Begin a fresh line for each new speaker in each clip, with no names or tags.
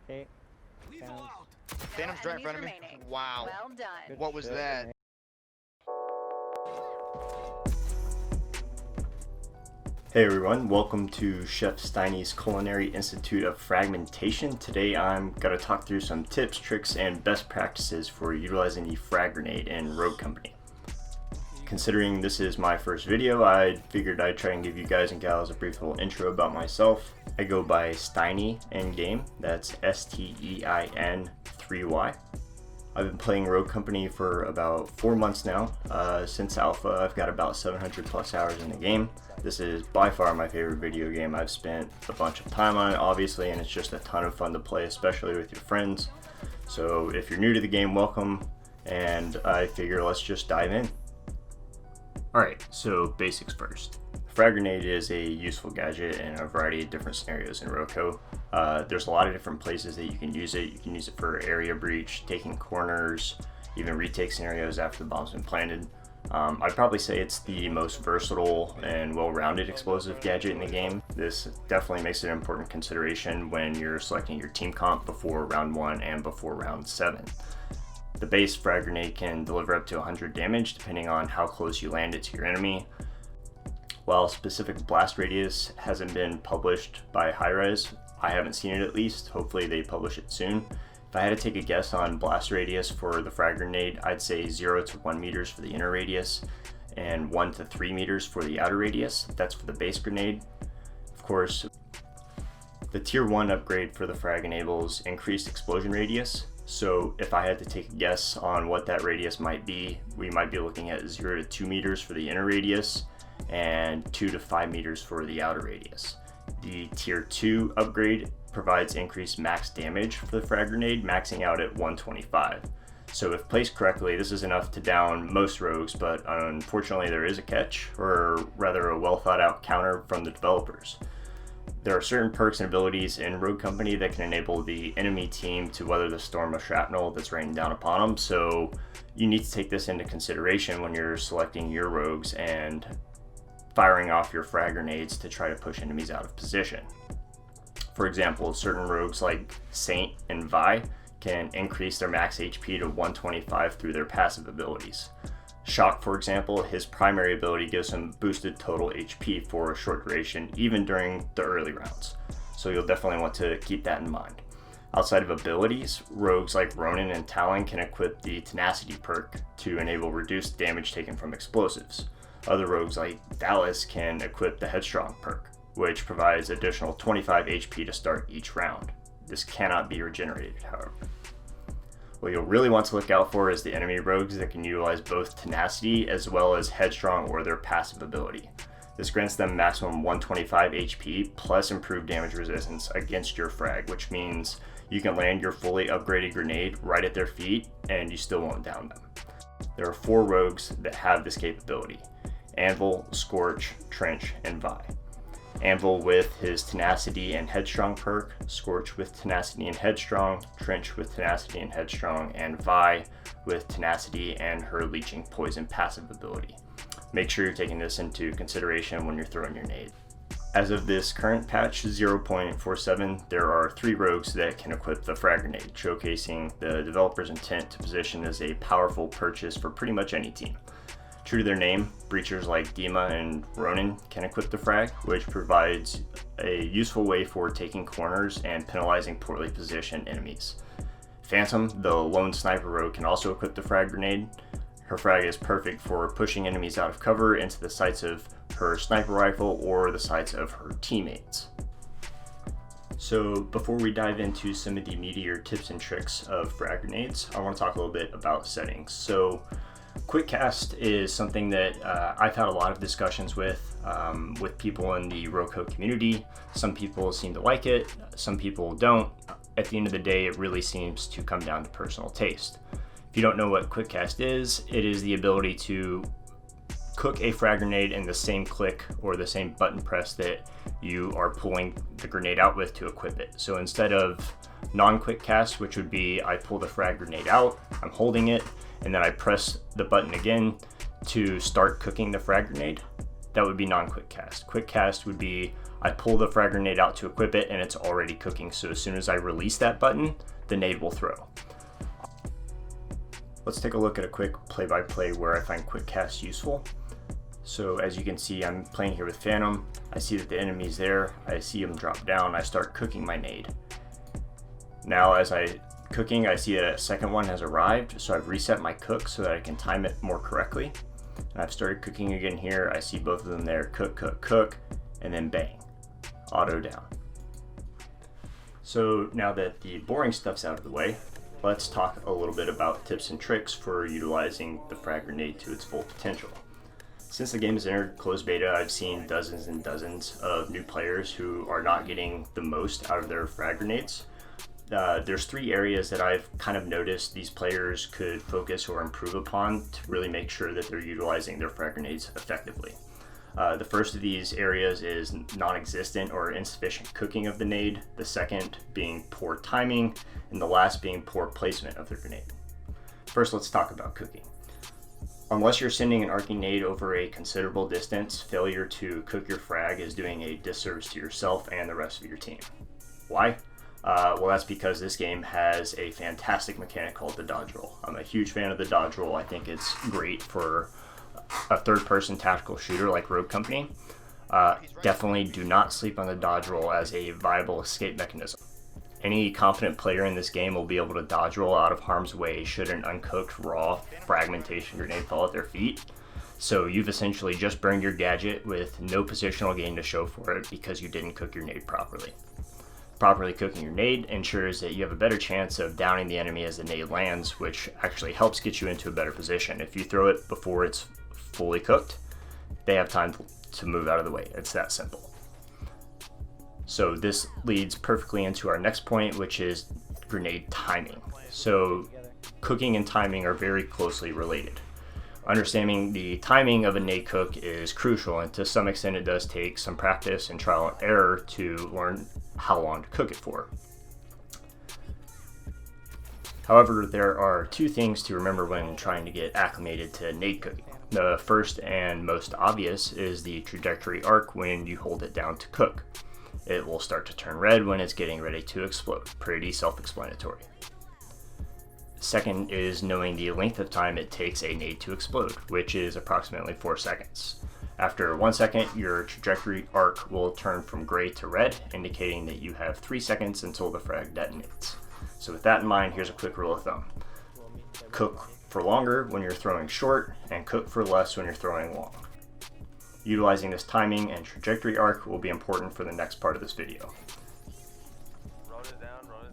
Okay. Sounds
Phantom's right in front of me.
Remaining.
Wow.
Well done.
good
What was
shit,
that?
man.
Hey everyone, welcome to Chef Stein3y's Culinary Institute of Fragmentation. Today I'm going to talk through some tips, tricks, and best practices for utilizing the frag grenade in Rogue Company. Considering this is my first video, I figured I'd try and give you guys and gals a brief little intro about myself. I go by Stein3y in game, that's Stein 3y. I've been playing Rogue Company for about 4 months now. Since Alpha, I've got about 700 plus hours in the game. This is by far my favorite video game. I've spent a bunch of time on it, obviously, and it's just a ton of fun to play, especially with your friends. So if you're new to the game, welcome, and I figure let's just dive in. Alright, so basics first. Frag grenade is a useful gadget in a variety of different scenarios in Roco. There's a lot of different places that you can use it. You can use it for area breach, taking corners, even retake scenarios after the bomb's been planted. I'd probably say it's the most versatile and well-rounded explosive gadget in the game. This definitely makes it an important consideration when you're selecting your team comp before round 1 and before round 7. The base frag grenade can deliver up to 100 damage depending on how close you land it to your enemy. While specific blast radius hasn't been published by Hi-Rez, I haven't seen it at least. Hopefully they publish it soon. If I had to take a guess on blast radius for the frag grenade, I'd say 0 to 1 meters for the inner radius and 1 to 3 meters for the outer radius. That's for the base grenade. Of course, the tier 1 upgrade for the frag enables increased explosion radius. So if I had to take a guess on what that radius might be, we might be looking at 0 to 2 meters for the inner radius and 2 to 5 meters for the outer radius. The tier 2 upgrade provides increased max damage for the frag grenade, maxing out at 125. So if placed correctly, this is enough to down most rogues, but unfortunately there is a catch, or rather a well thought out counter from the developers. There are certain perks and abilities in Rogue Company that can enable the enemy team to weather the storm of shrapnel that's raining down upon them, so you need to take this into consideration when you're selecting your rogues and firing off your frag grenades to try to push enemies out of position. For example, certain rogues like Saint and Vi can increase their max HP to 125 through their passive abilities. Shock, for example, his primary ability gives him boosted total HP for a short duration, even during the early rounds. So you'll definitely want to keep that in mind. Outside of abilities, rogues like Ronin and Talon can equip the Tenacity perk to enable reduced damage taken from explosives. Other rogues like Dallas can equip the Headstrong perk, which provides additional 25 HP to start each round. This cannot be regenerated, however. What you'll really want to look out for is the enemy rogues that can utilize both Tenacity as well as Headstrong or their passive ability. This grants them maximum 125 HP plus improved damage resistance against your frag, which means you can land your fully upgraded grenade right at their feet and you still won't down them. There are 4 rogues that have this capability: Anvil, Scorch, Trench, and Vi. Anvil with his Tenacity and Headstrong perk, Scorch with Tenacity and Headstrong, Trench with Tenacity and Headstrong, and Vi with Tenacity and her Leeching Poison passive ability. Make sure you're taking this into consideration when you're throwing your nade. As of this current patch 0.47, there are 3 rogues that can equip the frag grenade, showcasing the developer's intent to position as a powerful purchase for pretty much any team. True to their name, breachers like Dima and Ronin can equip the frag, which provides a useful way for taking corners and penalizing poorly positioned enemies. Phantom, the lone sniper rogue, can also equip the frag grenade. Her frag is perfect for pushing enemies out of cover into the sights of her sniper rifle or the sights of her teammates. So before we dive into some of the meatier tips and tricks of frag grenades, I want to talk a little bit about settings. So Quickcast is something that I've had a lot of discussions with people in the Roco community. Some people seem to like it, some people don't. At the end of the day, it really seems to come down to personal taste. If you don't know what Quickcast is, it is the ability to cook a frag grenade in the same click or the same button press that you are pulling the grenade out with to equip it. So instead of non-quick cast, which would be I pull the frag grenade out, I'm holding it, and then I press the button again to start cooking the frag grenade, that would be non-quick cast. Quick cast would be I pull the frag grenade out to equip it and it's already cooking, so as soon as I release that button, the nade will throw. Let's take a look at a quick play-by-play where I find Quickcast useful. So as you can see, I'm playing here with Phantom. I see that the enemy's there. I see him drop down. I start cooking my nade. Now as I see that a second one has arrived, so I've reset my cook so that I can time it more correctly. And I've started cooking again here. I see both of them there, cook, cook, cook, and then bang, auto down. So now that the boring stuff's out of the way, let's talk a little bit about tips and tricks for utilizing the frag grenade to its full potential. Since the game has entered closed beta, I've seen dozens and dozens of new players who are not getting the most out of their frag grenades. There's 3 areas that I've kind of noticed these players could focus or improve upon to really make sure that they're utilizing their frag grenades effectively. The first of these areas is non-existent or insufficient cooking of the nade, the second being poor timing, and the last being poor placement of the grenade. First, let's talk about cooking. Unless you're sending an arcing nade over a considerable distance, failure to cook your frag is doing a disservice to yourself and the rest of your team. Why? Well, that's because this game has a fantastic mechanic called the dodge roll. I'm a huge fan of the dodge roll. I think it's great for a third-person tactical shooter like Rogue Company. Definitely do not sleep on the dodge roll as a viable escape mechanism. Any confident player in this game will be able to dodge roll out of harm's way should an uncooked raw fragmentation grenade fall at their feet. So you've essentially just burned your gadget with no positional gain to show for it because you didn't cook your nade properly. Properly cooking your nade ensures that you have a better chance of downing the enemy as the nade lands, which actually helps get you into a better position. If you throw it before it's fully cooked, they have time to move out of the way. It's that simple. So this leads perfectly into our next point, which is grenade timing. So cooking and timing are very closely related. Understanding the timing of a nade cook is crucial, and to some extent it does take some practice and trial and error to learn how long to cook it for. However, there are 2 things to remember when trying to get acclimated to nade cooking. The first and most obvious is the trajectory arc when you hold it down to cook. It will start to turn red when it's getting ready to explode. Pretty self-explanatory. Second is knowing the length of time it takes a nade to explode, which is approximately 4 seconds. After 1 second, your trajectory arc will turn from gray to red, indicating that you have 3 seconds until the frag detonates. So with that in mind, here's a quick rule of thumb. Cook for longer when you're throwing short, and cook for less when you're throwing long. Utilizing this timing and trajectory arc will be important for the next part of this video.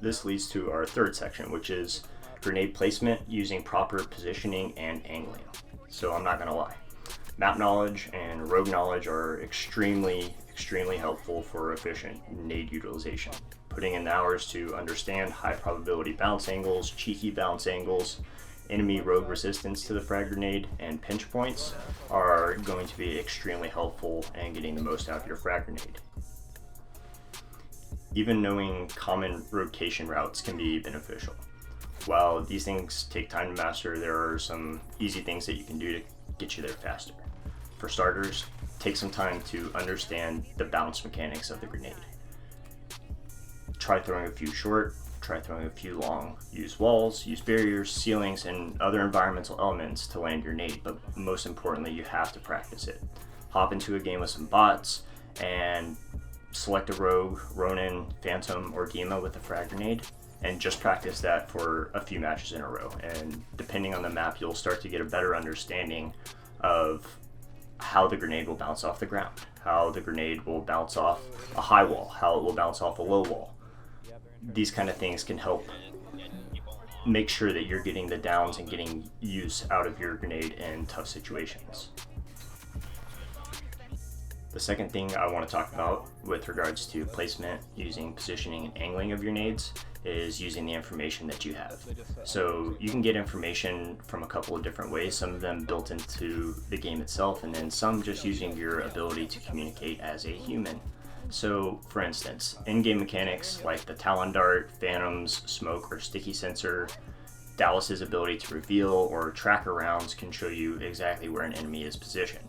This leads to our third section, which is grenade placement using proper positioning and angling. So I'm not gonna lie, map knowledge and rogue knowledge are extremely helpful for efficient nade utilization. Putting in the hours to understand high probability bounce angles, cheeky bounce angles, enemy rogue resistance to the frag grenade, and pinch points are going to be extremely helpful in getting the most out of your frag grenade. Even knowing common rotation routes can be beneficial. While these things take time to master, there are some easy things that you can do to get you there faster. For starters, take some time to understand the bounce mechanics of the grenade. Try throwing a few short, try throwing a few long. Use walls, use barriers, ceilings, and other environmental elements to land your nade, but most importantly, you have to practice it. Hop into a game with some bots and select a rogue, Ronin, Phantom, or Dima with a frag grenade, and just practice that for a few matches in a row. And depending on the map, you'll start to get a better understanding of how the grenade will bounce off the ground, how the grenade will bounce off a high wall, how it will bounce off a low wall. These kind of things can help make sure that you're getting the downs and getting use out of your grenade in tough situations. The second thing I want to talk about with regards to placement using positioning and angling of your nades is using the information that you have. So you can get information from a couple of different ways, some of them built into the game itself, and then some just using your ability to communicate as a human. So for instance, in-game mechanics like the Talon Dart, Phantom's smoke or sticky sensor, Dallas's ability to reveal or tracker rounds can show you exactly where an enemy is positioned.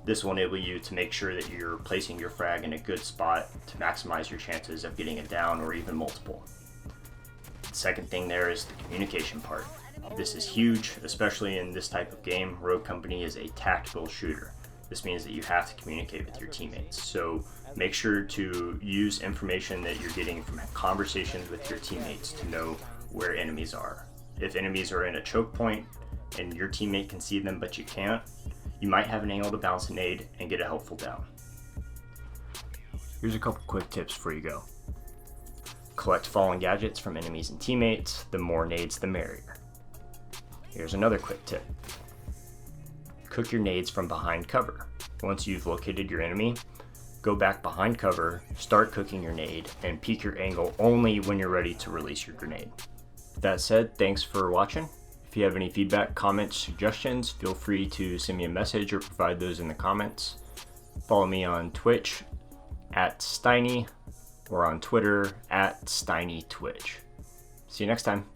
This will enable you to make sure that you're placing your frag in a good spot to maximize your chances of getting a down or even multiple. The second thing there is the communication part. This is huge, especially in this type of game. Rogue Company is a tactical shooter. This means that you have to communicate with your teammates. So make sure to use information that you're getting from conversations with your teammates to know where enemies are. If enemies are in a choke point and your teammate can see them but you can't, you might have an angle to bounce a nade and get a helpful down. Here's a couple quick tips before you go. Collect fallen gadgets from enemies and teammates. The more nades, the merrier. Here's another quick tip. Cook your nades from behind cover. Once you've located your enemy, go back behind cover, start cooking your nade, and peek your angle only when you're ready to release your grenade. That said, thanks for watching. If you have any feedback, comments, suggestions, feel free to send me a message or provide those in the comments. Follow me on Twitch @Stein3y or on Twitter @Stein3yTwitch. See you next time.